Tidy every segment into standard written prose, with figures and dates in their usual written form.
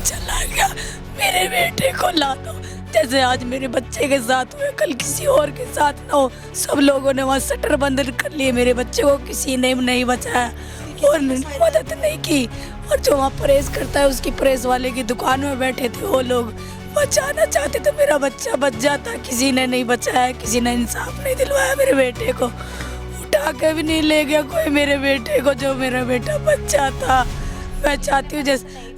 चला गया, मेरे बेटे को ला दो। जैसे आज मेरे बच्चे के साथ हुए, कल किसी और के साथ ना हो। सब लोगों ने वहाँ शटर बंद कर लिए, मेरे बच्चे को किसी ने नहीं बचाया और मदद नहीं की। और जो वहाँ प्रेस करता है, उसकी प्रेस वाले की दुकान में बैठे थे वो लोग, बचाना चाहते तो मेरा बच्चा बच जाता। किसी ने नहीं बचाया, किसी ने इंसाफ नहीं दिलवाया। मेरे बेटे को उठा के भी नहीं ले गया कोई मेरे बेटे को, जो मेरा बेटा बच्चा था। मैं चाहती हूँ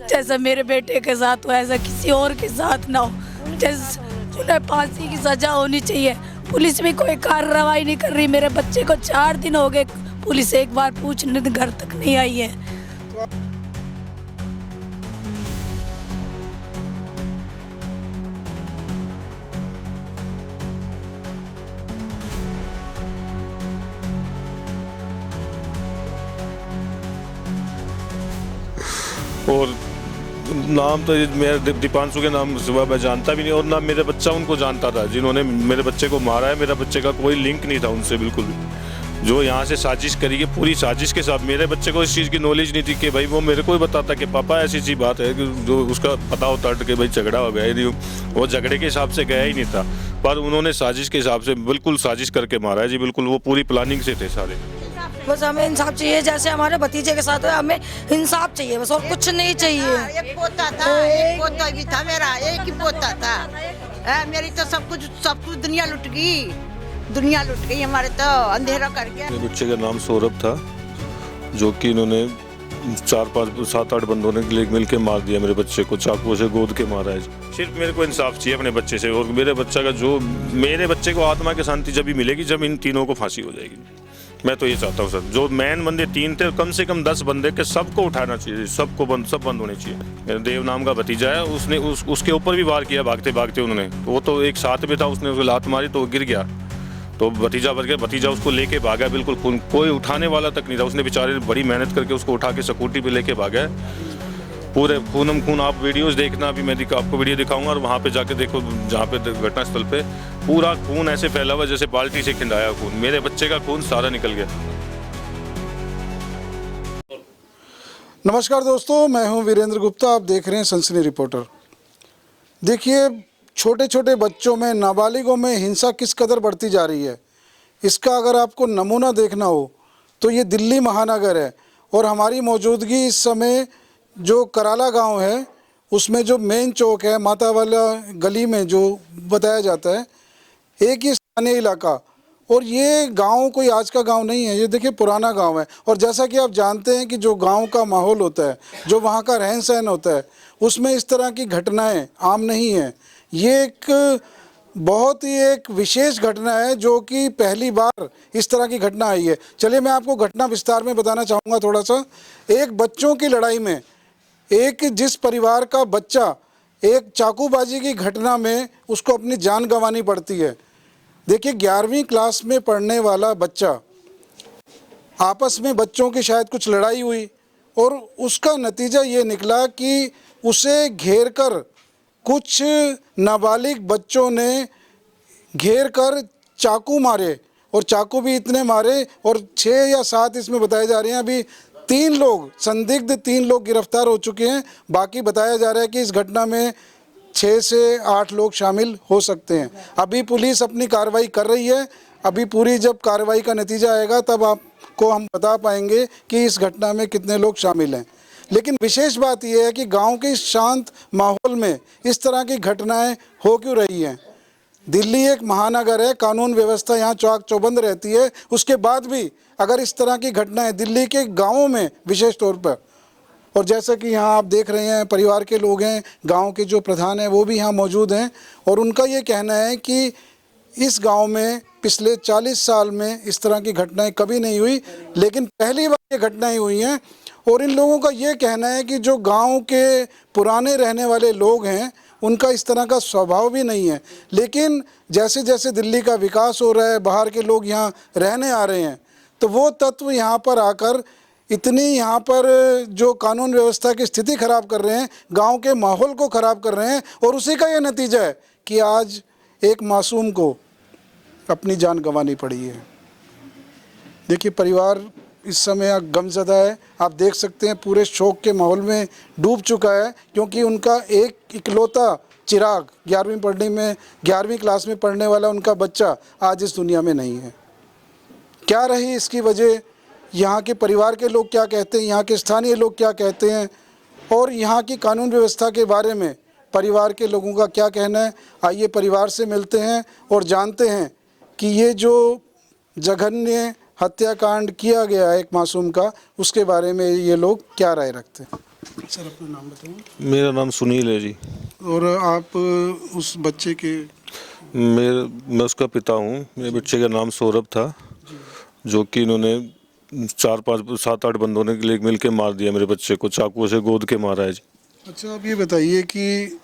जैसा मेरे बेटे के साथ हुआ ऐसा किसी और के साथ ना हो। जैसे उन्हें फांसी की सजा होनी चाहिए। पुलिस भी कोई कार्रवाई नहीं कर रही। मेरे बच्चे को 4 दिन हो गए, पुलिस एक बार पूछने घर तक नहीं आई है। और नाम तो मेरे दीपांशु के नाम सुबह मैं जानता भी नहीं, और ना मेरा बच्चा उनको जानता था जिन्होंने मेरे बच्चे को मारा है। मेरा बच्चे का कोई लिंक नहीं था उनसे बिल्कुल भी। जो यहाँ से साजिश करी है, पूरी साजिश के साथ, मेरे बच्चे को इस चीज़ की नॉलेज नहीं थी कि भाई वो मेरे को ही बताता कि पापा ऐसी सी बात है, कि जो उसका पता होता कि भाई झगड़ा हो गया ही, वो झगड़े के हिसाब से गया ही नहीं था। पर उन्होंने साजिश के हिसाब से बिल्कुल साजिश करके मारा है जी, बिल्कुल वो पूरी प्लानिंग से थे सारे। बस हमें इंसाफ चाहिए, जैसे हमारे भतीजे के साथ हुआ, हमें इंसाफ चाहिए बस, और कुछ नहीं चाहिए। एक पोता था, एक पोता भी था मेरा, एक ही पोता था। मेरी तो सब कुछ दुनिया लुट गई हमारे, तो अंधेरा कर गया। मेरे बच्चे का नाम सौरभ था, जो कि इन्होंने 4, 5, 7, 8 बंदों ने मिल के मार दिया मेरे बच्चे को, चाकू से गोद के मारा है। सिर्फ मेरे को इंसाफ चाहिए अपने बच्चे से, और मेरे बच्चे को आत्मा की शांति जब भी मिलेगी जब इन तीनों को फांसी हो जाएगी। मैं तो ये चाहता हूँ सर, जो मेन बंदे 3 थे, कम से कम 10 बंदे के सबको उठाना चाहिए, सब बंद होने चाहिए। मेरे देव नाम का भतीजा है, उसने उसके ऊपर भी वार किया भागते भागते उन्होंने। वो तो एक साथ में था, उसने उसको लात मारी तो वो गिर गया, तो भतीजा बच गया। भतीजा उसको लेके भागा, बिल्कुल खून, कोई उठाने वाला तक नहीं था। उसने बेचारे बड़ी मेहनत करके उसको उठा के स्कूटी पे लेके भागा, पूरे खून। आप वीडियोस देखना, अभी मैं आपको वीडियो दिखाऊंगा, और वहाँ पे जाके देखो जहाँ पे घटनास्थल पे पूरा खून ऐसे फैला हुआ जैसे बाल्टी से खिंडाया खून। मेरे बच्चे का खून सारा निकल गया। नमस्कार दोस्तों, मैं हूं वीरेंद्र गुप्ता, आप देख रहे हैं सनसनी रिपोर्टर। देखिए, छोटे छोटे बच्चों में, नाबालिगों में हिंसा किस कदर बढ़ती जा रही है, इसका अगर आपको नमूना देखना हो तो ये दिल्ली महानगर है। और हमारी मौजूदगी इस समय जो कराला गांव है, उसमें जो मेन चौक है, माता वाला गली में जो बताया जाता है, एक ही स्थानीय इलाका। और ये गांव कोई आज का गांव नहीं है, ये देखिए पुराना गांव है। और जैसा कि आप जानते हैं कि जो गांव का माहौल होता है, जो वहाँ का रहन सहन होता है, उसमें इस तरह की घटनाएं आम नहीं हैं। ये एक बहुत ही एक विशेष घटना है, जो कि पहली बार इस तरह की घटना आई है। चलिए मैं आपको घटना विस्तार में बताना चाहूँगा थोड़ा सा। एक बच्चों की लड़ाई में जिस परिवार का बच्चा एक चाकूबाजी की घटना में उसको अपनी जान गंवानी पड़ती है। देखिए, 11वीं क्लास में पढ़ने वाला बच्चा, आपस में बच्चों की शायद कुछ लड़ाई हुई और उसका नतीजा ये निकला कि उसे घेर कर कुछ नाबालिग बच्चों ने घेर कर चाकू मारे, और चाकू भी इतने मारे, और 6 या 7 इसमें बताए जा रहे हैं। अभी 3 लोग, संदिग्ध 3 लोग गिरफ्तार हो चुके हैं। बाकी बताया जा रहा है कि इस घटना में 6 से 8 लोग शामिल हो सकते हैं। अभी पुलिस अपनी कार्रवाई कर रही है। अभी पूरी जब कार्रवाई का नतीजा आएगा तब आपको हम बता पाएंगे कि इस घटना में कितने लोग शामिल हैं। लेकिन विशेष बात यह है कि गांव के इस शांत माहौल में इस तरह की घटनाएं हो क्यों रही हैं। दिल्ली एक महानगर है, कानून व्यवस्था यहाँ चाक चौबंद रहती है। उसके बाद भी अगर इस तरह की घटनाएं दिल्ली के गाँवों में विशेष तौर पर, और जैसा कि यहाँ आप देख रहे हैं, परिवार के लोग हैं, गांव के जो प्रधान हैं वो भी यहाँ मौजूद हैं, और उनका ये कहना है कि इस गांव में पिछले 40 साल में इस तरह की घटनाएं कभी नहीं हुई, लेकिन पहली बार ये घटनाएं हुई हैं। और इन लोगों का ये कहना है कि जो गांव के पुराने रहने वाले लोग हैं, उनका इस तरह का स्वभाव भी नहीं है। लेकिन जैसे जैसे दिल्ली का विकास हो रहा है, बाहर के लोग यहाँ रहने आ रहे हैं, तो वो तत्व यहाँ पर आकर इतनी यहाँ पर जो कानून व्यवस्था की स्थिति खराब कर रहे हैं, गांव के माहौल को खराब कर रहे हैं। और उसी का ये नतीजा है कि आज एक मासूम को अपनी जान गंवानी पड़ी है। देखिए, परिवार इस समय गमज़दा है। आप देख सकते हैं पूरे शोक के माहौल में डूब चुका है, क्योंकि उनका एक इकलौता चिराग 11वीं क्लास में पढ़ने वाला उनका बच्चा आज इस दुनिया में नहीं है। क्या रही इसकी वजह, यहाँ के परिवार के लोग क्या कहते हैं, यहाँ के स्थानीय लोग क्या कहते हैं, और यहाँ की कानून व्यवस्था के बारे में परिवार के लोगों का क्या कहना है, आइए परिवार से मिलते हैं और जानते हैं कि ये जो जघन्य हत्याकांड किया गया है एक मासूम का, उसके बारे में ये लोग क्या राय रखते हैं। सर अपना नाम बताइए। मेरा नाम सुनील है जी। और आप उस बच्चे के? मैं उसका पिता हूँ। मेरे बच्चे का नाम सौरभ था, जो कि इन्होंने 4-5-7-8 बंदों ने मिल के मार दिया मेरे बच्चे को, चाकुओं से गोद के मारा है जी। अच्छा, आप ये बताइए कि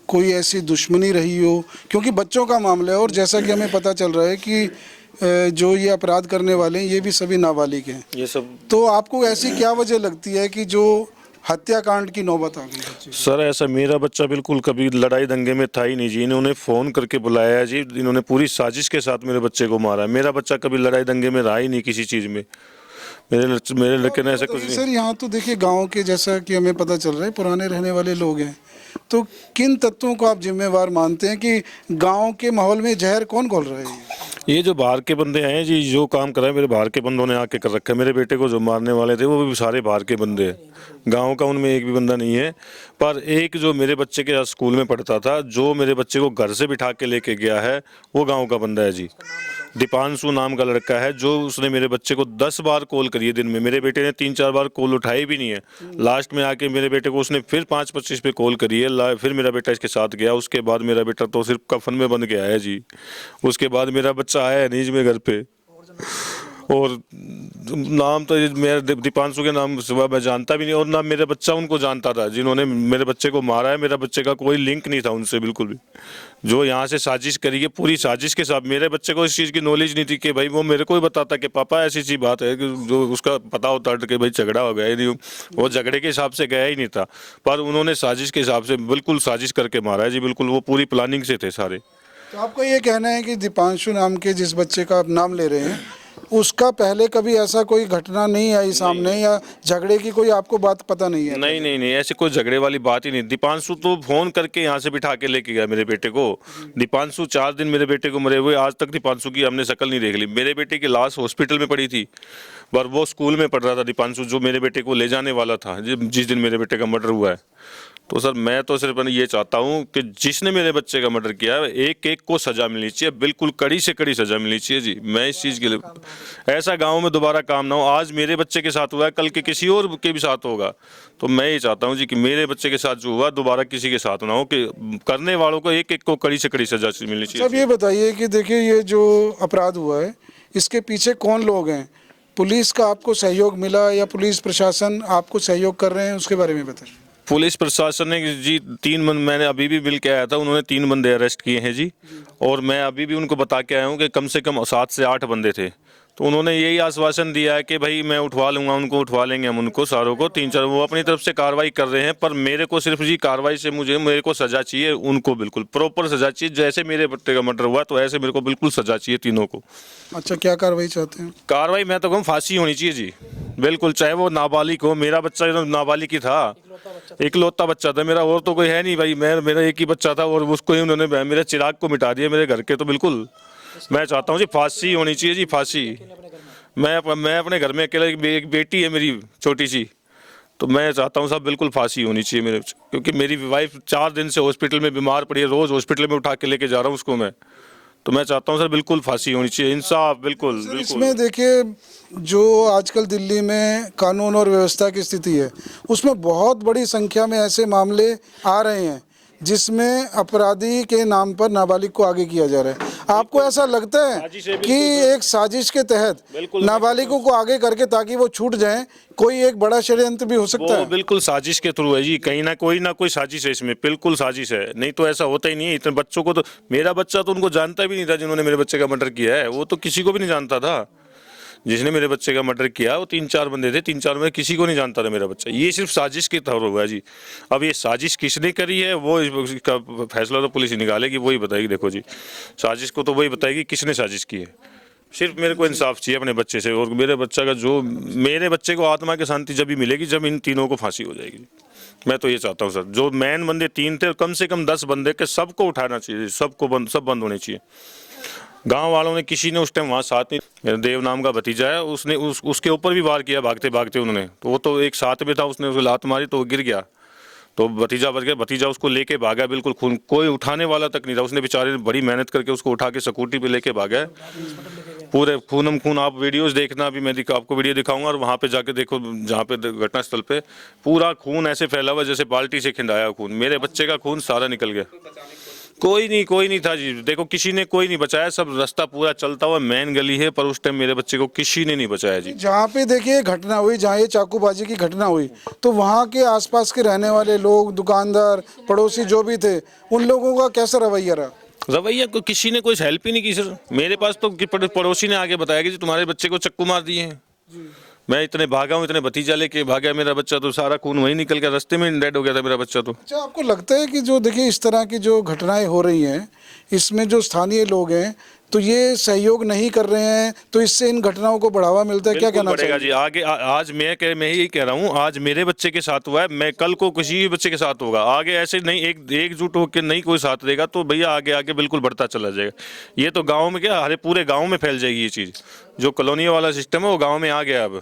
कोई ऐसी दुश्मनी रही हो, क्योंकि बच्चों का मामला है और जैसा कि हमें पता चल रहा है कि जो ये अपराध करने वाले हैं ये भी सभी नाबालिग हैं। ये सब तो आपको ऐसी क्या वजह लगती है कि जो हत्याकांड की नौबत आ गई बच्चे की? सर, ऐसा मेरा बच्चा बिल्कुल कभी लड़ाई दंगे में था ही नहीं जी। इन्होंने फ़ोन करके बुलाया है जी, इन्होंने पूरी साजिश के साथ मेरे बच्चे को मारा है। मेरा बच्चा कभी लड़ाई दंगे में रहा ही नहीं किसी चीज़ में। मेरे लड़के ने ऐसा कुछ नहीं। सर यहाँ तो देखिए गांव के, जैसा कि हमें पता चल रहा है, पुराने रहने वाले लोग हैं, तो किन तत्वों को आप जिम्मेवार मानते हैं कि गांव के माहौल में जहर कौन घोल रहा है? ये जो बाहर के बंदे हैं जी, जो काम कर रहे हैं मेरे बाहर के बंदों ने आके कर रखा है। मेरे बेटे को जो मारने वाले थे वो भी सारे बाहर के बंदे हैं, गांव का उनमें एक भी बंदा नहीं है। पर एक जो मेरे बच्चे के स्कूल में पढ़ता था, जो मेरे बच्चे को घर से बिठा के लेके गया है, वो गांव का बंदा है जी। दीपांशु नाम का लड़का है, जो उसने मेरे बच्चे को 10 बार कॉल करी है दिन में। मेरे बेटे ने 3-4 बार कॉल उठाई भी नहीं है। लास्ट में आके मेरे बेटे को उसने फिर 5:25 पे कॉल करी है। फिर मेरा बेटा इसके साथ गया। उसके बाद मेरा बेटा तो सिर्फ कफन में बंद गया है जी। उसके बाद मेरा बच्चा आया नहीं जी मेरे घर पे। और नाम तो मेरा दीपांशु के नाम सुबह मैं जानता भी नहीं, और ना मेरा बच्चा उनको जानता था जिन्होंने मेरे बच्चे को मारा है। मेरा बच्चे का कोई लिंक नहीं था उनसे बिल्कुल भी। जो यहाँ से साजिश करी है, पूरी साजिश के साथ, मेरे बच्चे को इस चीज़ की नॉलेज नहीं थी कि भाई वो मेरे को ही बताता कि पापा ऐसी सी बात है, कि जो उसका पता होता कि भाई झगड़ा हो गया ही नहीं, वो झगड़े के हिसाब से गया ही नहीं था। पर उन्होंने साजिश के हिसाब से बिल्कुल साजिश करके मारा है जी, बिल्कुल वो पूरी प्लानिंग से थे सारे। तो आपको ये कहना है कि दीपांशु नाम के जिस बच्चे का आप नाम ले रहे हैं, उसका पहले कभी ऐसा कोई घटना नहीं आई सामने, या झगड़े की कोई आपको बात पता नहीं है? नहीं, ऐसे कोई झगड़े वाली बात ही नहीं। दीपांशु तो फोन करके यहाँ से बिठा के लेके गया मेरे बेटे को। दीपांशु 4 दिन मेरे बेटे को मरे हुए, आज तक दीपांशु की हमने शक्ल नहीं देख ली। मेरे बेटे की लाश हॉस्पिटल में पड़ी थी, पर वो स्कूल में पढ़ रहा था दीपांशु, जो मेरे बेटे को ले जाने वाला था जिस दिन मेरे बेटे का मर्डर हुआ है। तो सर मैं तो सिर्फ ये चाहता हूँ कि जिसने मेरे बच्चे का मर्डर किया है, एक को सज़ा मिलनी चाहिए, बिल्कुल कड़ी से कड़ी सज़ा मिलनी चाहिए जी। मैं इस चीज़ के लिए, ऐसा गांव में दोबारा काम ना हो। आज मेरे बच्चे के साथ हुआ है, कल के किसी और के भी साथ होगा। तो मैं ये चाहता हूँ जी कि मेरे बच्चे के साथ जो हुआ दोबारा किसी के साथ ना हो, कि करने वालों को एक को कड़ी से कड़ी सज़ा मिलनी चाहिए। सब ये बताइए कि देखिए ये जो अपराध हुआ है, इसके पीछे कौन लोग हैं? पुलिस का आपको सहयोग मिला या पुलिस प्रशासन आपको सहयोग कर रहे हैं, उसके बारे में बताइए। पुलिस प्रशासन ने जी 3 बंदे, मैंने अभी भी मिल के आया था, उन्होंने 3 बंदे अरेस्ट किए हैं जी। और मैं अभी भी उनको बता के आया हूँ कि कम से कम 7 से 8 बंदे थे। तो उन्होंने यही आश्वासन दिया है कि भाई मैं उठवा लूँगा, उनको उठवा लेंगे हम, उनको सारों को 3-4। वो अपनी तरफ से कार्रवाई कर रहे हैं, पर मेरे को सिर्फ जी कार्रवाई से मेरे को सज़ा चाहिए, उनको बिल्कुल प्रॉपर सज़ा चाहिए। जैसे मेरे बच्चे का मर्डर हुआ तो ऐसे मेरे को बिल्कुल सज़ा चाहिए तीनों को। अच्छा, क्या कार्रवाई चाहते हैं? कार्रवाई मैं तो कहूँ फांसी होनी चाहिए जी, बिल्कुल, चाहे वो नाबालिग हो। मेरा बच्चा नाबालिग ही था, इकलौता बच्चा था मेरा, और तो कोई है नहीं भाई। मेरा एक ही बच्चा था और उसको ही उन्होंने मेरे चिराग को मिटा दिया मेरे घर के। तो बिल्कुल मैं चाहता हूँ जी फांसी होनी चाहिए जी, फांसी। मैं अपने घर में अकेला, एक बेटी है मेरी छोटी सी, तो मैं चाहता हूँ साहब बिल्कुल फांसी होनी चाहिए मेरे, क्योंकि मेरी वाइफ 4 दिन से हॉस्पिटल में बीमार पड़ी है, रोज़ हॉस्पिटल में उठा के लेके जा रहा हूँ उसको मैं। तो मैं चाहता हूँ सर बिल्कुल फांसी होनी चाहिए, इंसाफ बिल्कुल। इसमें देखिए जो आजकल दिल्ली में कानून और व्यवस्था की स्थिति है, उसमें बहुत बड़ी संख्या में ऐसे मामले आ रहे हैं जिसमें अपराधी के नाम पर नाबालिग को आगे किया जा रहा है। आपको ऐसा लगता है कि एक साजिश के तहत नाबालिगों को आगे करके ताकि वो छूट जाएं, कोई एक बड़ा षड्यंत्र भी हो सकता है? बिल्कुल साजिश के थ्रू है जी, कहीं ना कोई साजिश है इसमें, बिल्कुल साजिश है। नहीं तो ऐसा होता ही नहीं है। इतने बच्चों को तो, मेरा बच्चा तो उनको जानता भी नहीं था जिन्होंने मेरे बच्चे का मर्डर किया है, वो तो किसी को भी नहीं जानता था। जिसने मेरे बच्चे का मर्डर किया वो 3-4 बंदे थे, 3-4 में किसी को नहीं जानता था मेरा बच्चा। ये सिर्फ साजिश के तौर हुआ है जी। अब ये साजिश किसने करी है वो इसका फैसला तो पुलिस ही निकालेगी, वही बताएगी। देखो जी, साजिश को तो वही बताएगी किसने साजिश की है। सिर्फ मेरे को इंसाफ चाहिए अपने बच्चे से, और मेरे बच्चा का जो, मेरे बच्चे को आत्मा की शांति जब भी मिलेगी जब इन तीनों को फांसी हो जाएगी। मैं तो ये चाहता हूँ सर, जो मैन बंदे 3 थे, कम से कम 10 बंदे के सबको उठाना चाहिए, सबको सब बंद होने चाहिए। गांव वालों ने किसी ने उस टाइम वहाँ साथ नहीं, मेरा देव नाम का भतीजा है, उसने उसके ऊपर भी वार किया भागते भागते उन्होंने, तो वो तो एक साथ में था, उसने उसको लात मारी तो वो गिर गया, तो भतीजा बच गया। भतीजा उसको लेके भागा, बिल्कुल खून, कोई उठाने वाला तक नहीं था, उसने बेचारे ने बड़ी मेहनत करके उसको उठा के स्कूटी पे लेके भागा, पूरे खूनम खून। आप वीडियोस देखना, अभी मैं आपको वीडियो दिखाऊंगा, और वहाँ पे जाके देखो जहाँ पे घटनास्थल पे पूरा खून ऐसे फैला हुआ जैसे बाल्टी से खिंडाया खून, मेरे बच्चे का खून सारा निकल गया। कोई नहीं था जी, देखो किसी ने कोई नहीं बचाया, सब रास्ता पूरा चलता हुआ मेन गली है, पर उस टाइम मेरे बच्चे को किसी ने नहीं बचाया जी। जहाँ पे देखिए घटना हुई, जहाँ ये चाकूबाजी की घटना हुई, तो वहाँ के आसपास के रहने वाले लोग, दुकानदार, पड़ोसी जो भी थे, उन लोगों का कैसा रवैया रहा? रवैया को किसी ने कोई हेल्प ही नहीं की सर। मेरे पास तो पड़ोसी ने आके बताया कि जी तुम्हारे बच्चे को चक्कू मार दिए हैं। मैं इतने भागा हूँ, इतने भतीजा लेके भागा, मेरा बच्चा तो सारा खून वहीं निकल गया, रास्ते में डेड हो गया था मेरा बच्चा तो। अच्छा, आपको लगता है कि जो देखिए इस तरह की जो घटनाएं हो रही हैं, इसमें जो स्थानीय लोग हैं तो ये सहयोग नहीं कर रहे हैं, तो इससे इन घटनाओं को बढ़ावा मिलता है, क्या कहना पड़ेगा चाहिए? जी आगे? आज मैं यही कह रहा हूँ, आज मेरे बच्चे के साथ हुआ है, मैं कल को किसी भी बच्चे के साथ होगा, आगे ऐसे नहीं एकजुट होकर नहीं कोई साथ देगा तो भैया आगे बिल्कुल बढ़ता चला जाएगा। ये तो गाँव में क्या, हरे पूरे गाँव में फैल जाएगी ये चीज़। जो कॉलोनी वाला सिस्टम है वो गाँव में आ गया अब।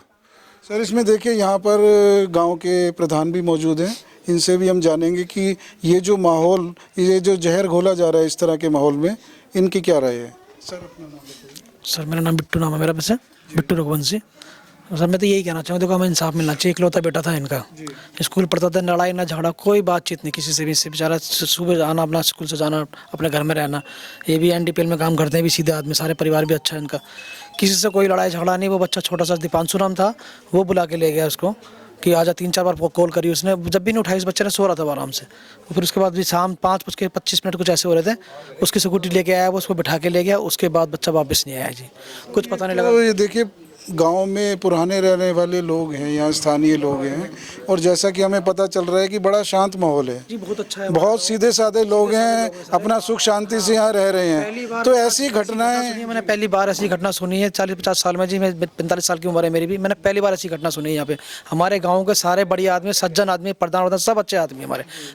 सर, इसमें देखिए यहाँ पर गांव के प्रधान भी मौजूद हैं, इनसे भी हम जानेंगे कि ये जो माहौल, ये जो जहर घोला जा रहा है इस तरह के माहौल में, इनकी क्या राय है? सर अपना नाम बताइए। सर मेरा नाम बिट्टू नाम है मेरा, वैसे बिट्टू रघुवंशी। सर मैं तो यही कहना चाहूँ, देखो हमें इंसाफ मिलना चाहिए। इकलौता बेटा था इनका, स्कूल पढ़ता था, लड़ाई ना झगड़ा, कोई बातचीत नहीं किसी से भी। इससे बेचारा सुबह आना, अपना स्कूल से जाना, अपने घर में रहना। ये भी NDPL में काम करते हैं, भी सीधे आदमी, सारे परिवार भी अच्छा है इनका, किसी से कोई लड़ाई झगड़ा नहीं। वो बच्चा छोटा सा दीपांशु नाम था, वो बुला के ले गया उसको कि आजा, 3-4 बार कॉल करी उसने, जब भी नहीं उठाई, इस बच्चे ने सो रहा था आराम से। फिर उसके बाद भी शाम 5:25 कुछ ऐसे हो रहे थे, उसकी स्कूटी लेके आया, वो उसको बिठा के ले गया, उसके बाद बच्चा वापस नहीं आया जी, कुछ पता नहीं लगा। तो ये देखिए गांव में पुराने रहने वाले लोग हैं, यहाँ स्थानीय लोग हैं, और जैसा कि हमें पता चल रहा है कि बड़ा शांत माहौल है जी, बहुत अच्छा है, बहुत सीधे साधे लोग हैं, अपना सुख शांति से यहाँ रह रहे हैं। तो ऐसी घटनाएं मैंने पहली बार ऐसी घटना सुनी है 40-50 साल में जी। मैं 45 साल की उम्र है मेरी भी, मैंने पहली बार ऐसी घटना सुनी है यहाँ पे। हमारे गाँव के सारे बढ़िया आदमी, सज्जन आदमी, प्रधान सब अच्छे आदमी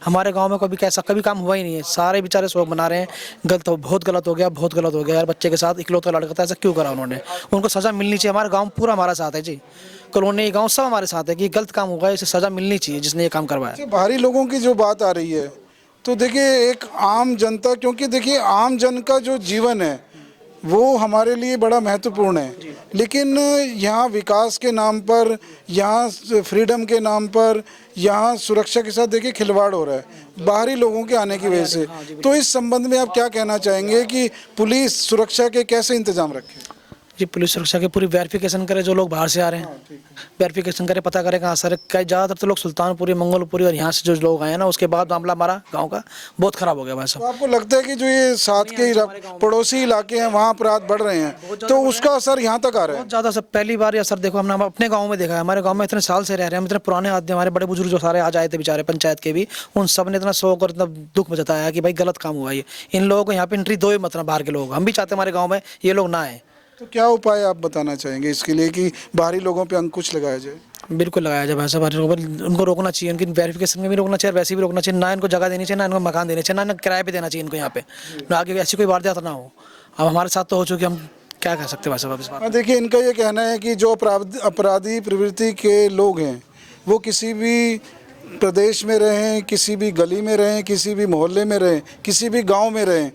हमारे गाँव में कभी काम हुआ ही नहीं है। सारे बेचारे शोक मना रहे हैं। बहुत गलत हो गया यार, बच्चे के साथ इकलौता लड़का था, ऐसा क्यों करा उन्होंने? उनको सजा मिलनी चाहिए। हमारा गाँव पूरा हमारा साथ है जी, कॉलोनी, गांव सब हमारे साथ है कि गलत काम हुआ है, इसे सजा मिलनी चाहिए जिसने ये काम करवाया। बाहरी लोगों की जो बात आ रही है, तो देखिए एक आम जनता, क्योंकि देखिए आम जन का जो जीवन है वो हमारे लिए बड़ा महत्वपूर्ण है, लेकिन यहाँ विकास के नाम पर, यहाँ फ्रीडम के नाम पर, यहाँ सुरक्षा के साथ देखिए खिलवाड़ हो रहा है बाहरी लोगों के आने की वजह से। तो इस संबंध में आप क्या कहना चाहेंगे कि पुलिस सुरक्षा के कैसे इंतजाम रखे? जी, पुलिस सुरक्षा के पूरी वेरिफिकेशन करे, जो लोग बाहर से आ रहे हैं वेरिफिकेशन करे, पता करे कहाँ सर। कई ज़्यादातर तो लोग सुल्तानपुरी, मंगोलपुरी और यहाँ से जो लोग आए हैं ना, उसके बाद मामला हमारा गांव का बहुत ख़राब हो गया भाई साहब। तो आपको लगता है कि जो ये साथ के पड़ोसी इलाके हैं वहाँ अपराध बढ़ रहे हैं, तो उसका असर यहाँ तक आ रहा है? बहुत ज़्यादा सर, पहली बार ये असर देखो हमने अपने गाँव में देखा है। हमारे गाँव में इतने साल से रह रहे हैं, इतने पुराने आदमी, हमारे बड़े बुजुर्ग जो सारे आज आए थे बेचारे पंचायत के भी, उन सब ने इतना शोक और इतना दुख जताया कि भाई गलत काम हुआ ये। इन लोगों को यहाँ पे एंट्री दो ही मत ना, बाहर के लोग। हम भी चाहते हैं हमारे गाँव में ये लोग ना आए। तो क्या उपाय आप बताना चाहेंगे इसके लिए कि बाहरी लोगों पे अंकुश लगाया जाए? बिल्कुल लगाया जाए भाई साहब, उनको रोकना चाहिए, उनकी वेरिफिकेशन में भी रोकना चाहिए, वैसे भी रोकना चाहिए। ना इनको जगह देनी चाहिए, ना इनको मकान देने चाहिए, ना किराए पे देना चाहिए इनको यहाँ पे, ना आगे ऐसी कोई वारदात ना हो। अब हमारे साथ तो हो चुकी, हम क्या कह सकते हैं भाई साहब इस बात? देखिए इनका ये कहना है कि जो अपराधी प्रवृत्ति के लोग हैं वो किसी भी प्रदेश में रहें, किसी भी गली में रहें, किसी भी मोहल्ले में रहें, किसी भी गाँव में रहें,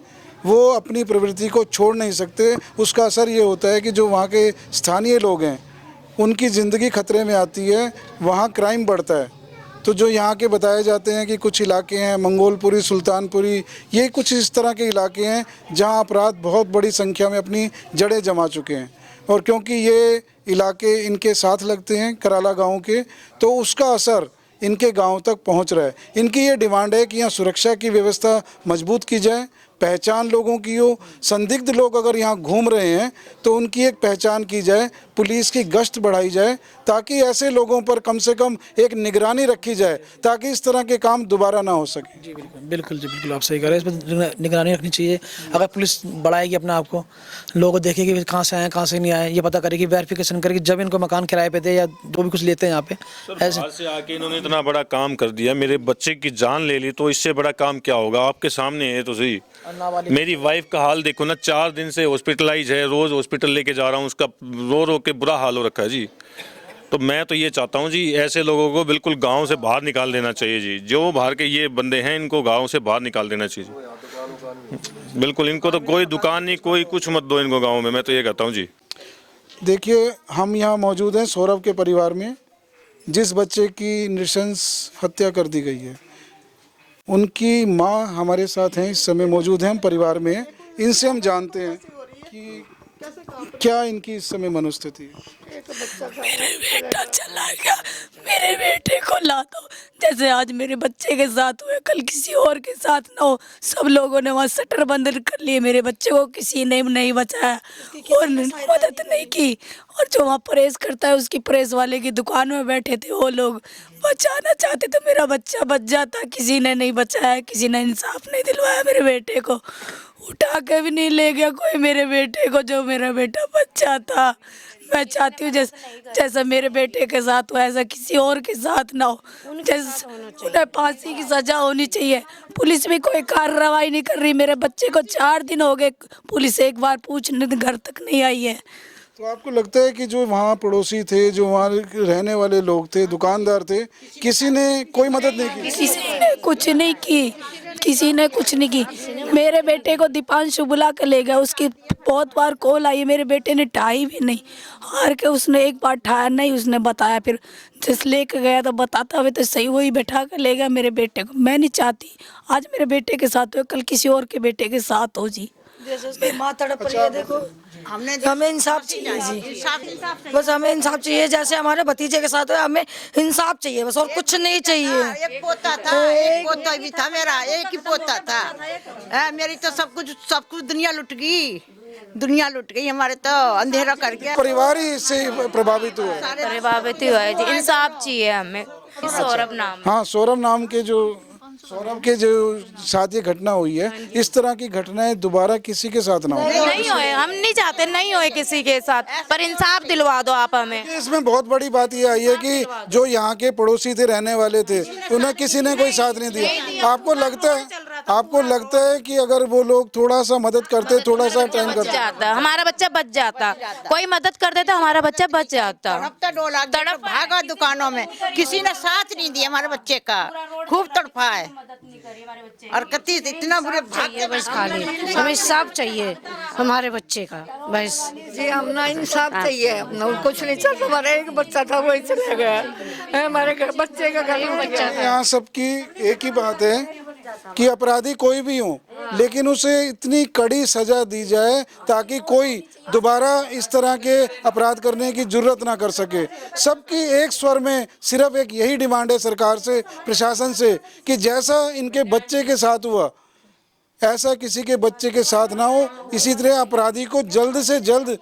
वो अपनी प्रवृत्ति को छोड़ नहीं सकते। उसका असर ये होता है कि जो वहाँ के स्थानीय लोग हैं उनकी ज़िंदगी खतरे में आती है, वहाँ क्राइम बढ़ता है। तो जो यहाँ के बताए जाते हैं कि कुछ इलाके हैं, मंगोलपुरी, सुल्तानपुरी, ये कुछ इस तरह के इलाके हैं जहाँ अपराध बहुत बड़ी संख्या में अपनी जड़ें जमा चुके हैं। और क्योंकि ये इलाके इनके साथ लगते हैं कराला गाँव के, तो उसका असर इनके गांव तक पहुंच रहा है। इनकी ये डिमांड है कि यहाँ सुरक्षा की व्यवस्था मजबूत की जाए, पहचान लोगों की हो, संदिग्ध लोग अगर यहाँ घूम रहे हैं तो उनकी एक पहचान की जाए, पुलिस की गश्त बढ़ाई जाए, ताकि ऐसे लोगों पर कम से कम एक निगरानी रखी जाए, ताकि इस तरह के काम दोबारा ना हो सके। जी बिल्कुल जी बिल्कुल आप सही कह रहे हैं। इस पर निगरानी रखनी चाहिए। अगर पुलिस बढ़ाएगी अपने आप को, लोगों को देखेगी कहाँ से आए कहाँ से नहीं आए, ये पता करेगी, वेरिफिकेशन करेगी, जब इनको मकान किराए पे दे या जो भी कुछ लेते हैं यहाँ पे। ऐसे बाहर से आके इन्होंने इतना बड़ा काम कर दिया, मेरे बच्चे की जान ले ली, तो इससे बड़ा काम क्या होगा? आपके सामने है तो सही। मेरी वाइफ का हाल देखो ना, 4 दिन से हॉस्पिटलाइज है, रोज हॉस्पिटल लेके जा रहा हूँ, उसका रो रो के बुरा हाल हो रखा है जी। तो मैं तो ये चाहता हूँ जी, ऐसे लोगों को बिल्कुल गांव से बाहर निकाल देना चाहिए जी। जो बाहर के ये बंदे हैं, इनको गांव से बाहर निकाल देना चाहिए बिल्कुल। इनको तो कोई दुकान नहीं, कोई कुछ मत दो इनको गाँव में, मैं तो ये कहता हूँ जी। देखिए, हम यहाँ मौजूद हैं सौरभ के परिवार में, जिस बच्चे की नृशंस हत्या कर दी गई है। उनकी माँ हमारे साथ हैं, इस समय मौजूद हैं, हम परिवार में हैं। इनसे हम जानते हैं कि क्या इनकी इस समय मनोस्थिति है। मेरे बेटा चला गया, मेरे बेटे को ला दो। जैसे आज मेरे बच्चे के साथ हुए, कल किसी और के साथ ना हो। सब लोगों ने वहाँ शटर बंद कर लिए, मेरे बच्चे को किसी ने नहीं बचाया और मदद नहीं की। और जो वहाँ प्रेस करता है, उसकी प्रेस वाले की दुकान में बैठे थे वो लोग, बचाना चाहते तो मेरा बच्चा बच जाता। किसी ने नहीं बचाया, किसी ने इंसाफ नहीं दिलवाया। मेरे बेटे को उठा के भी नहीं ले गया कोई मेरे बेटे को, जो मेरा बेटा बच्चा था। मैं चाहती हूँ जैसा मेरे बेटे के साथ हो, ऐसा किसी और के साथ ना हो। जैसे उन्हें फांसी की सजा होनी चाहिए। पुलिस भी कोई कार्रवाई नहीं कर रही। मेरे बच्चे को 4 दिन हो गए, पुलिस एक बार पूछने घर तक नहीं आई है। तो आपको लगता है कि जो वहाँ पड़ोसी थे, जो वहाँ रहने वाले लोग थे, दुकानदार थे, किसी ने कोई मदद नहीं की? किसी ने कुछ नहीं की, किसी ने कुछ नहीं की। मेरे बेटे को दीपांशु बुला के ले गया, उसकी बहुत बार कॉल आई, मेरे बेटे ने ठाई भी नहीं। हार के उसने एक बार ठाया नहीं, उसने बताया, फिर जिस लेके गया तो बताता हुए तो सही, वही बैठा कर ले गया मेरे बेटे को। मैं नहीं चाहती आज मेरे बेटे के साथ हो, कल किसी और के बेटे के साथ हो जी। जैसे उसकी माँ तड़प रही है, देखो हमें इंसाफ चाहिए जी। बस हमें इंसाफ चाहिए, जैसे हमारे भतीजे के साथ हुआ, हमें इंसाफ चाहिए बस, और कुछ नहीं चाहिए। एक पोता था, एक पोता भी था मेरा, एक ही पोता था। मेरी तो सब कुछ दुनिया लुट गई, दुनिया लुट गई हमारे तो, अंधेरा करके। परिवार ही इससे प्रभावित हुआ है। प्रभावित हुआ है जी। इंसाफ चाहिए हमें। सौरभ नाम। हाँ, सौरभ नाम के सौरभ के जो साथ ये घटना हुई है, इस तरह की घटनाएं दोबारा किसी के साथ ना हो। नहीं होए, हम नहीं चाहते नहीं होए किसी के साथ, पर इंसाफ दिलवा दो आप हमें। इसमें बहुत बड़ी बात ये आई है कि जो यहाँ के पड़ोसी थे, रहने वाले थे, उन्हें किसी ने कोई साथ नहीं दिया। आपको लगता है कि अगर वो लोग थोड़ा सा मदद करते, थोड़ा सा टाइम करते, जाता हमारा बच्चा बच जाता, कोई मदद कर देता हमारा बच्चा बच जाता। तड़प भागा दुकानों में, किसी ने साथ नहीं दिया हमारे बच्चे का, खूब तड़पा है। और कति इतना बुरे भाग बस खाली हमें इंसाफ चाहिए हमारे बच्चे का, बस जी। हम ना इंसाफ चाहिए, अपना कुछ नहीं चलता। हमारा एक बच्चा था, वही चला गया। हमारे बच्चे का घर में बच्चा था। यहाँ सबकी एक ही बात है कि अपराधी कोई भी हो, लेकिन उसे इतनी कड़ी सजा दी जाए ताकि कोई दोबारा इस तरह के अपराध करने की जुर्रत ना कर सके। सबकी एक स्वर में सिर्फ एक यही डिमांड है सरकार से, प्रशासन से, कि जैसा इनके बच्चे के साथ हुआ, ऐसा किसी के बच्चे के साथ ना हो। इसी तरह अपराधी को जल्द से जल्द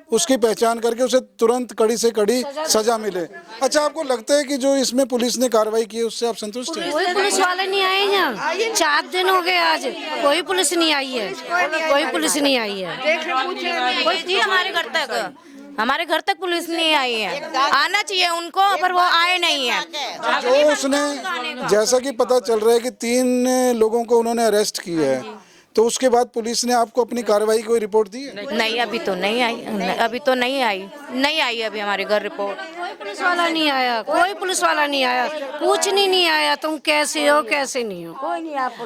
उसकी पहचान करके उसे तुरंत कड़ी से कड़ी सजा मिले। अच्छा, आपको लगता है कि जो इसमें पुलिस ने कार्रवाई की है, उससे आप संतुष्ट हैं? कोई पुलिस वाले नहीं आए यहाँ, 4 दिन हो गए आज, कोई पुलिस नहीं आई है, कोई पुलिस नहीं आई है। कोई जी हमारे घर तक पुलिस नहीं आई है। आना चाहिए उनको, पर वो आए नहीं है। जो उसने, जैसा कि पता चल रहा है कि 3 लोगों को उन्होंने अरेस्ट किया है, तो उसके बाद पुलिस ने आपको अपनी कार्रवाई की रिपोर्ट दी है? नहीं, अभी तो नहीं आई अभी हमारे घर रिपोर्ट। कोई पुलिस वाला नहीं आया, कोई पुलिस वाला नहीं आया, पूछने नहीं आया तुम कैसे हो कैसे नहीं हो।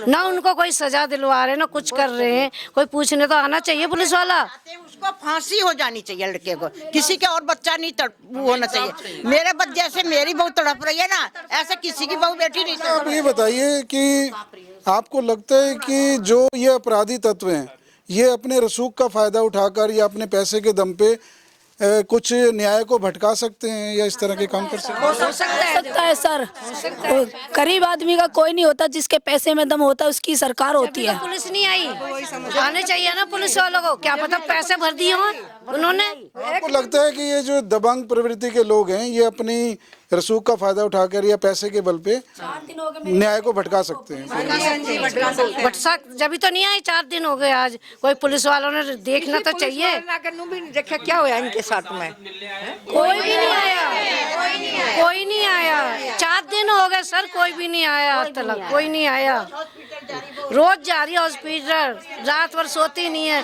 ना उनको कोई सजा दिलवा रहे, ना कुछ कर रहे हैं। कोई पूछने तो आना चाहिए पुलिस वाला। उसको फांसी हो जानी चाहिए लड़के को, किसी के और बच्चा नहीं होना चाहिए। मेरे बच्चे जैसे मेरी बहू तड़प रही है ना, ऐसे किसी की बहू बेटी नहीं। आप ये बताइए कि आपको लगता है कि जो ये अपराधी तत्व हैं, ये अपने रसूख का फायदा उठाकर या अपने पैसे के दम पे कुछ न्याय को भटका सकते हैं या इस तरह के काम कर सकते हैं? हो सकता है सर। गरीब आदमी का कोई नहीं होता, जिसके पैसे में दम होता है उसकी सरकार होती है। पुलिस नहीं आई, आने चाहिए ना पुलिस वालों को, क्या पता पैसे भर दिए हों उन्होंने। आपको लगता है कि ये जो दबंग प्रवृत्ति के लोग हैं ये अपनी रसूख का फायदा उठाकर या पैसे के बल पे न्याय को भटका सकते हैं? बट जब तो नहीं आए, 4 दिन हो गए आज, कोई पुलिस वालों ने देखना तो चाहिए। भी नहीं देखा क्या हुआ इनके साथ में, कोई भी नहीं आया, कोई नहीं आया। 4 दिन हो गए सर, कोई भी नहीं आया आज तक, कोई नहीं आया। रोज जा रही है हॉस्पिटल, रात भर सोती नहीं है।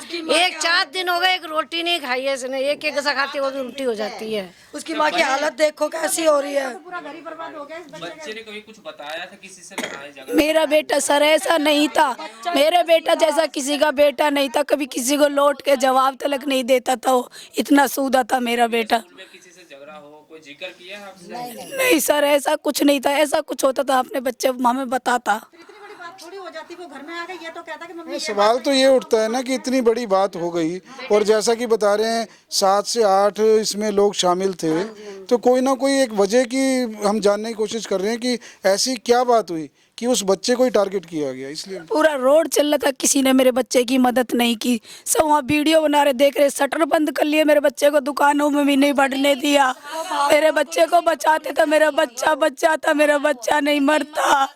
4 दिन हो गए, एक रोटी नहीं खाई है इसने, एक ऐसा खाती वो भी उल्टी हो जाती है। उसकी माँ की हालत देखो कैसी हो रही है। बच्चे ने कभी कुछ बताया था किसी से लड़ाई झगड़ा? मेरा बेटा सर ऐसा नहीं था, मेरे बेटा जैसा किसी का बेटा नहीं था, कभी किसी को लौट के जवाब तक नहीं देता था, वो इतना सूदा था मेरा बेटा। किसी से झगड़ा हो, कोई जिक्र किया है आपसे? नहीं सर, ऐसा कुछ नहीं था। ऐसा कुछ होता था अपने बच्चे हमें बताता। थोड़ी हो जाती, वो घर में आ गई, ये तो कहता कि मम्मी। सवाल तो ये उठता है ना कि इतनी बड़ी बात हो गई और जैसा कि बता रहे हैं 7 से 8 इसमें लोग शामिल थे, तो कोई ना कोई एक वजह की हम जानने की कोशिश कर रहे हैं कि ऐसी क्या बात हुई कि उस बच्चे को ही टारगेट किया गया। इसलिए पूरा रोड चल रहा था, किसी ने मेरे बच्चे की मदद नहीं की। सब वहाँ वीडियो बना रहे, देख रहे, शटर बंद कर लिए मेरे बच्चे को, दुकानों में भी नहीं बढ़ने दिया। मेरे बच्चे को बचाते थे, मेरा बच्चा था, मेरा बच्चा नहीं मरता।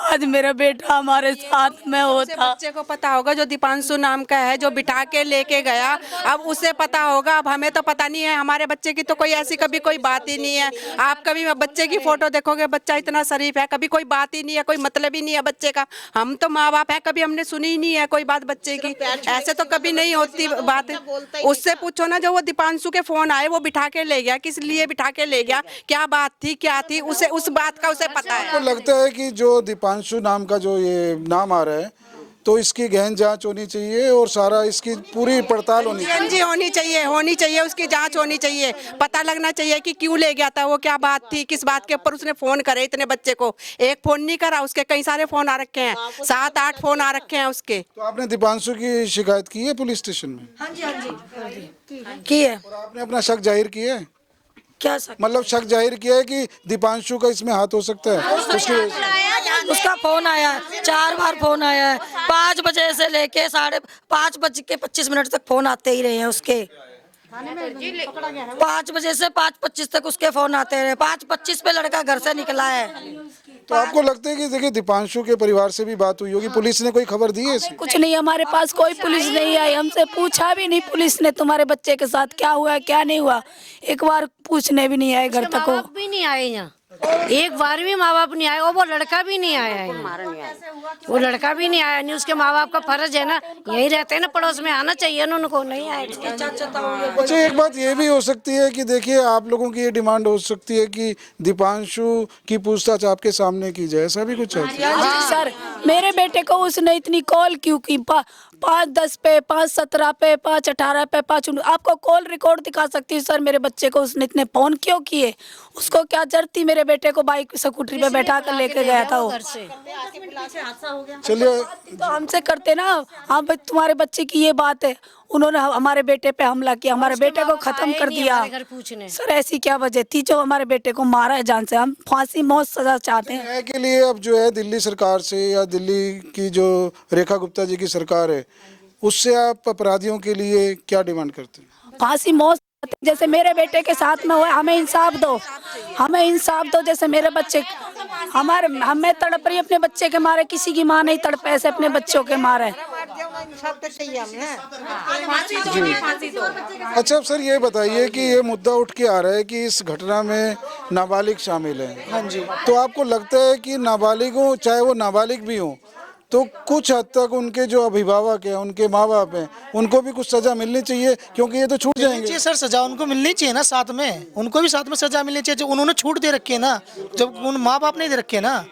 आज मेरा बेटा हमारे साथ में होता। बच्चे को पता होगा जो दीपांशु नाम का है, जो बिठा के लेके गया, अब उसे पता होगा। अब हमें तो पता नहीं है, हमारे बच्चे की तो कोई ऐसी कभी कोई बात ही नहीं है। आप कभी बच्चे की फोटो देखोगे, बच्चा इतना शरीफ है, कभी कोई बात ही नहीं है, कोई मतलब ही नहीं है बच्चे का। हम तो माँ बाप है, कभी हमने सुनी ही नहीं है कोई बात बच्चे की, ऐसे तो कभी नहीं होती बात। उससे पूछो ना, जो वो दीपांशु के फोन आए वो बिठा के ले गया, किस लिए बिठा के ले गया, क्या बात थी, क्या थी, उसे उस बात का उसे पता है। आपको लगता है कि जो दीपांशु नाम का जो ये नाम आ रहा है, तो इसकी गहन जांच होनी चाहिए और सारा इसकी पूरी पड़ताल होनी चाहिए, उसकी जांच होनी चाहिए, पता लगना चाहिए कि क्यों ले गया था, वो क्या बात थी, किस बात के ऊपर उसने फोन करे इतने बच्चे को। एक फोन नहीं करा, उसके कई सारे फोन आ रखे हैं, 7-8 फोन आ रखे हैं उसके। तो आपने दीपांशु की शिकायत की है पुलिस स्टेशन में? हाँ जी की है। और आपने अपना शक जाहिर किया है? क्या शक? मतलब शक जाहिर किया है कि दीपांशु का इसमें हाथ हो सकता है? उसका फोन आया, 4 बार फोन आया है। 5 बजे से लेके 5:25 तक फोन आते ही रहे हैं उसके। 5 बजे से 5:25 तक उसके फोन आते रहे। 5:25 पे लड़का घर से निकला है। तो आपको लगता है कि देखिए दीपांशु के परिवार से भी बात हुई होगी, पुलिस ने कोई खबर दी है इसकी? कुछ नहीं, हमारे पास कोई पुलिस नहीं आई, हमसे पूछा भी नहीं पुलिस ने तुम्हारे बच्चे के साथ क्या हुआ क्या नहीं हुआ, एक बार पूछने भी नहीं आए घर तक। माँ बाप भी नहीं आए यहाँ, एक बार भी माँ बाप नहीं आए, और वो लड़का भी नहीं आया, वो लड़का भी नहीं आया। नहीं, उसके माँ बाप का फर्ज है ना, यही रहते हैं ना पड़ोस में, आना चाहिए ना उनको, नहीं आए। अच्छा, एक बात ये भी हो सकती है कि देखिए आप लोगों की ये डिमांड हो सकती है कि दीपांशु की पूछताछ आपके सामने की जाए, ऐसा भी कुछ है? हाँ सर, मेरे बेटे को उसने इतनी कॉल क्यों की? 5:10 पे, 5:17 पे, 5:18 पे, 5 आपको कॉल रिकॉर्ड दिखा सकती हूँ सर। मेरे बच्चे को उसने इतने फोन क्यों किए? उसको क्या जरूरत थी? मेरे बेटे को बाइक स्कूटरी पे बैठा कर लेके गया था वो। चलिए, तो हमसे करते ना, हाँ भाई तुम्हारे बच्चे की ये बात है, उन्होंने हमारे बेटे पे हमला किया, हमारे बेटे को खत्म कर दिया। सर ऐसी क्या वजह थी जो हमारे बेटे को मारा है जान से? हम फांसी मौत सजा चाहते हैं। न्याय के लिए अब जो है दिल्ली सरकार से या दिल्ली की जो रेखा गुप्ता जी की सरकार है, उससे आप अपराधियों के लिए क्या डिमांड करते हैं? फांसी मौत, जैसे मेरे बेटे के साथ में हुआ, हमें इंसाफ दो, हमें इंसाफ दो। जैसे मेरे बच्चे, हमें तड़प रही अपने बच्चे के मारे, किसी की माँ नहीं तड़प ऐसे अपने बच्चों के मारे। अच्छा सर, ये बताइए कि ये मुद्दा उठ के आ रहा है कि इस घटना में नाबालिग शामिल है। हाँ जी। तो आपको लगता है कि नाबालिगों, चाहे वो नाबालिग भी हों, तो कुछ हद तक उनके जो अभिभावक हैं, उनके माँ बाप हैं, उनको भी कुछ सजा मिलनी चाहिए, क्योंकि ये तो छूट जाएंगे। सर सजा उनको मिलनी चाहिए ना, साथ में उनको भी साथ में सजा मिलनी चाहिए। उन्होंने छूट दे रखी है ना, जब उन माँ बाप नहीं दे रखे ना,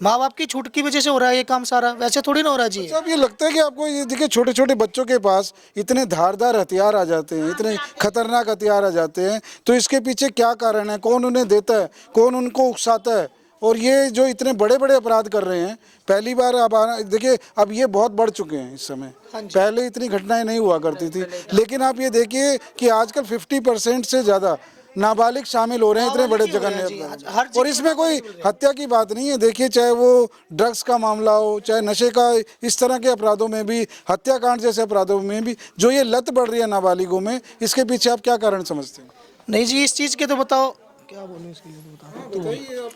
माँ बाप की छूट की वजह से हो रहा है ये काम सारा, वैसे थोड़ी ना हो रहा जी। अब ये लगता है कि आपको, ये देखिए छोटे छोटे बच्चों के पास इतने धारदार हथियार आ जाते हैं, इतने खतरनाक हथियार आ जाते हैं, तो इसके पीछे क्या कारण है? कौन उन्हें देता है, कौन उनको उकसाता है? और ये जो इतने बड़े बड़े अपराध कर रहे हैं, पहली बार अब देखिए अब ये बहुत बढ़ चुके हैं इस समय। पहले इतनी घटनाएं नहीं हुआ करती थी, लेकिन आप ये देखिए कि आजकल 50% से ज़्यादा नाबालिग शामिल हो रहे हैं इतने बड़े जघन्य अपराध। और इसमें कोई हत्या की बात नहीं है। देखिए चाहे वो ड्रग्स का मामला हो, चाहे नशे का, इस तरह के अपराधों में भी, हत्याकांड जैसे अपराधों में भी जो ये लत बढ़ रही है नाबालिगों में, इसके पीछे आप क्या कारण समझते हैं? नहीं जी, इस चीज़ के तो बताओ, क्या बोलूं इसके लिए तो बताओ।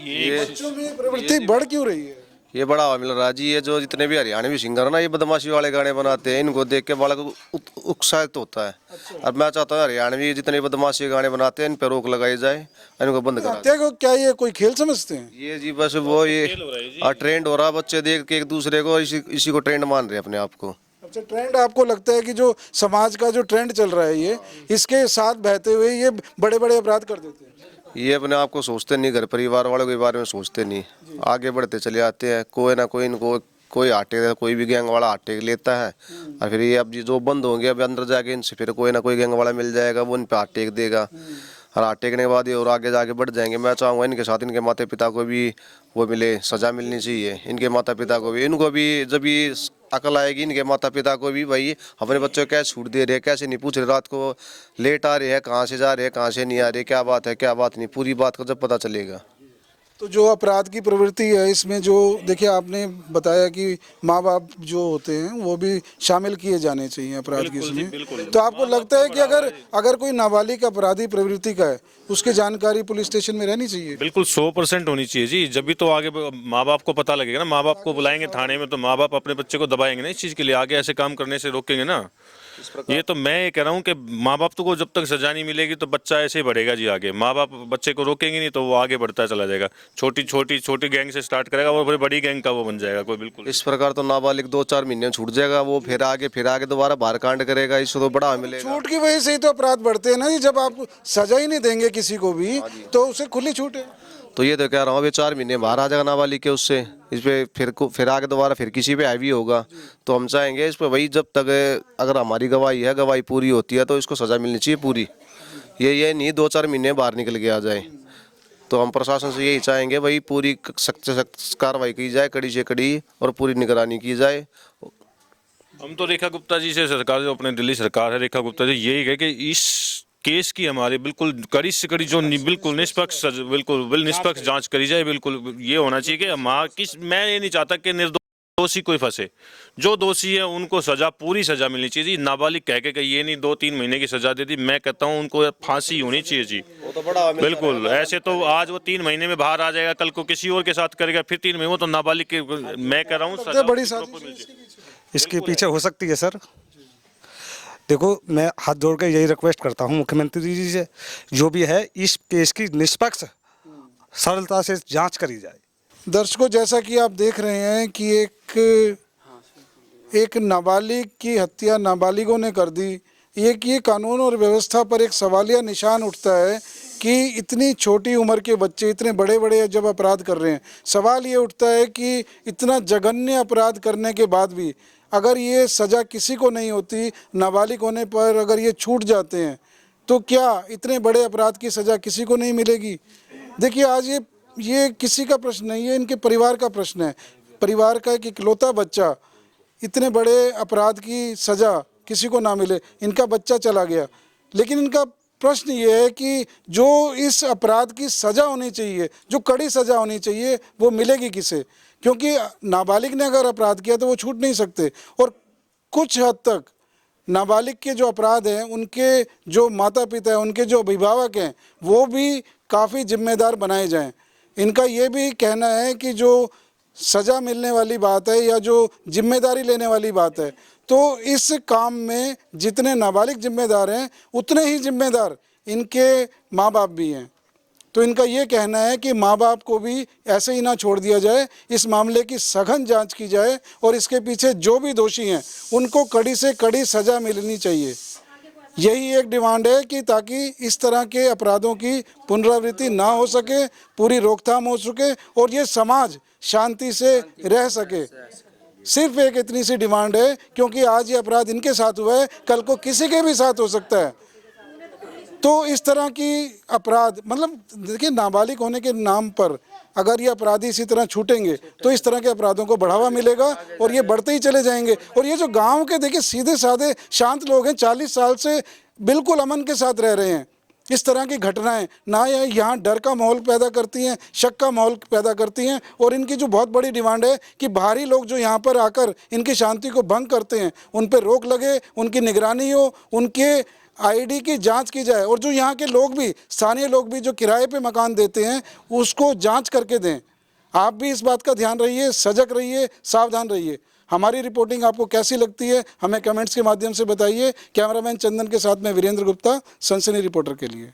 ये बच्चों में प्रवृत्ति बढ़ क्यों रही है? ये बढ़ावा मिल रहा है जी। ये जो जितने भी हरियाणवी सिंगर है ना, ये बदमाशी वाले गाने बनाते हैं, इनको देख के बालक उत्साहित होता है। और मैं चाहता हूँ हरियाणवी जितने बदमाशी गाने बनाते हैं इन पर रोक लगाई जाए, इनको बंद करा। हत्या को क्या ये कोई खेल समझते हैं? ये जी बस वो ये ट्रेंड हो रहा है, बच्चे देख के एक दूसरे को इसी को ट्रेंड मान रहे हैं अपने आप को। अच्छा, ट्रेंड आपको लगता है कि जो समाज का जो ट्रेंड चल रहा है ये, इसके साथ बहते हुए ये बड़े बड़े अपराध कर देते हैं? ये अपने आप को सोचते नहीं, घर परिवार वालों के बारे में सोचते नहीं, आगे बढ़ते चले आते हैं। कोई ना कोई इनको कोई आटे, कोई भी गैंग वाला आटे लेता है, और फिर ये अब जो बंद होंगे अब अंदर जाके इनसे फिर कोई ना कोई गैंग वाला मिल जाएगा, वो इन पे हाथ टेक देगा। और हाथ टेकने के बाद ये और आगे जाके बढ़ जाएंगे। मैं चाहूँगा इनके साथ इनके माता पिता को भी वो मिले, सज़ा मिलनी चाहिए इनके माता पिता को भी। इनको भी जब ये अकल आएगी इनके माता पिता को भी, भाई अपने बच्चों को कैसे छूट दे रहे हैं, कैसे नहीं पूछ रहे, रात को लेट आ रहे हैं, कहाँ से जा रहे हैं, कहाँ से नहीं आ रहे, क्या बात है क्या बात नहीं, पूरी बात का जब पता चलेगा। तो जो अपराध की प्रवृत्ति है इसमें जो देखिए आपने बताया कि माँ बाप जो होते हैं वो भी शामिल किए जाने चाहिए अपराध की इसमें। तो आपको लगता है कि अगर कोई नाबालिग अपराधी प्रवृत्ति का है, उसकी जानकारी पुलिस स्टेशन में रहनी चाहिए? बिल्कुल 100% होनी चाहिए जी। जब भी तो आगे माँ बाप को पता लगेगा ना, माँ बाप को बुलाएंगे थाने में तो माँ बाप अपने बच्चे को दबाएंगे ना इस चीज़ के लिए, आगे ऐसे काम करने से रोकेंगे ना। ये तो मैं ये कह रहा हूँ कि माँ बाप को जब तक सजा नहीं मिलेगी तो बच्चा ऐसे ही बढ़ेगा जी आगे। माँ बाप बच्चे को रोकेंगे नहीं तो वो आगे बढ़ता चला जाएगा, छोटी गैंग से स्टार्ट करेगा और फिर बड़ी गैंग का वो बन जाएगा कोई। बिल्कुल इस प्रकार तो नाबालिग 2-4 महीने छूट जाएगा, वो फिर आगे दोबारा बाहर कांड करेगा, इसको तो बड़ा मिलेगा। छूट की वजह से ही तो अपराध बढ़ते हैं ना जी। जब आप सजा ही नहीं देंगे किसी को भी तो उसे खुली छूट है। तो ये तो कह रहा हूँ अभी 4 महीने बाहर आ जाएगा नाबालिग के, उससे इस पे फिर आगे दोबारा फिर किसी पे हैवी होगा। तो हम चाहेंगे इस पे वही, जब तक अगर हमारी गवाही है, गवाही पूरी होती है तो इसको सज़ा मिलनी चाहिए पूरी। ये नहीं 2-4 महीने बाहर निकल के आ जाए। तो हम प्रशासन से यही चाहेंगे भाई पूरी सख्त से सख्त कार्रवाई की जाए, कड़ी से कड़ी, और पूरी निगरानी की जाए। हम तो रेखा गुप्ता जी से, सरकार जो अपने दिल्ली सरकार है, रेखा गुप्ता जी यही है कि इस केस की हमारी बिल्कुल कड़ी से कड़ी जो बिल्कुल निष्पक्ष जांच करी जाए। बिल्कुल ये होना चाहिए कि मैं ये नहीं चाहता कि निर्दोषी कोई फंसे, जो दोषी है उनको सजा, पूरी सजा मिलनी चाहिए जी। नाबालिग कह के ये नहीं 2-3 महीने की सजा दे दी, मैं कहता हूँ उनको फांसी होनी चाहिए जी। बिल्कुल, ऐसे तो आज वो 3 महीने में बाहर आ जाएगा, कल को किसी और के साथ करेगा, फिर 3 महीने, वो तो नाबालिग के, मैं कह रहा हूँ बड़ी इसके पीछे हो सकती है सर। देखो मैं हाथ जोड़ के यही रिक्वेस्ट करता हूँ मुख्यमंत्री जी से, जो भी है इस केस की निष्पक्ष सरलता से जांच करी जाए। दर्शकों, जैसा कि आप देख रहे हैं कि एक नाबालिग की हत्या नाबालिगों ने कर दी। ये कानून और व्यवस्था पर एक सवालिया निशान उठता है कि इतनी छोटी उम्र के बच्चे इतने बड़े बड़े जब अपराध कर रहे हैं, सवाल ये उठता है कि इतना जघन्य अपराध करने के बाद भी अगर ये सज़ा किसी को नहीं होती, नाबालिग होने पर अगर ये छूट जाते हैं, तो क्या इतने बड़े अपराध की सज़ा किसी को नहीं मिलेगी? देखिए आज ये किसी का प्रश्न नहीं है, इनके परिवार का प्रश्न है। परिवार का एक इकलौता बच्चा, इतने बड़े अपराध की सज़ा किसी को ना मिले, इनका बच्चा चला गया। लेकिन इनका प्रश्न ये है कि जो इस अपराध की सज़ा होनी चाहिए, जो कड़ी सज़ा होनी चाहिए, वो मिलेगी किसे? क्योंकि नाबालिग ने अगर अपराध किया तो वो छूट नहीं सकते। और कुछ हद तक नाबालिग के जो अपराध हैं, उनके जो माता पिता हैं, उनके जो अभिभावक हैं, वो भी काफ़ी जिम्मेदार बनाए जाएं। इनका ये भी कहना है कि जो सज़ा मिलने वाली बात है या जो जिम्मेदारी लेने वाली बात है, तो इस काम में जितने नाबालिग जिम्मेदार हैं उतने ही जिम्मेदार इनके माँ बाप भी हैं। तो इनका ये कहना है कि माँ बाप को भी ऐसे ही ना छोड़ दिया जाए, इस मामले की सघन जांच की जाए और इसके पीछे जो भी दोषी हैं उनको कड़ी से कड़ी सज़ा मिलनी चाहिए। यही एक डिमांड है कि ताकि इस तरह के अपराधों की पुनरावृत्ति ना हो सके, पूरी रोकथाम हो सके और ये समाज शांति से रह सके। सिर्फ एक इतनी सी डिमांड है, क्योंकि आज ये अपराध इनके साथ हुआ है, कल को किसी के भी साथ हो सकता है। तो इस तरह की अपराध, मतलब देखिए नाबालिग होने के नाम पर अगर ये अपराधी इसी तरह छूटेंगे तो इस तरह के अपराधों को बढ़ावा मिलेगा और ये बढ़ते ही चले जाएंगे। और ये जो गांव के देखिए सीधे साधे शांत लोग हैं, 40 साल से बिल्कुल अमन के साथ रह रहे हैं, इस तरह की घटनाएं ना यहाँ डर का माहौल पैदा करती हैं, शक का माहौल पैदा करती हैं। और इनकी जो बहुत बड़ी डिमांड है कि बाहरी लोग जो यहाँ पर आकर इनकी शांति को भंग करते हैं उन पर रोक लगे, उनकी निगरानी हो, उनके आईडी की जांच की जाए और जो यहाँ के लोग भी, स्थानीय लोग भी जो किराए पे मकान देते हैं उसको जांच करके दें। आप भी इस बात का ध्यान रहिए, सजग रहिए, सावधान रहिए। हमारी रिपोर्टिंग आपको कैसी लगती है हमें कमेंट्स के माध्यम से बताइए। कैमरामैन चंदन के साथ में वीरेंद्र गुप्ता, सनसनी रिपोर्टर के लिए।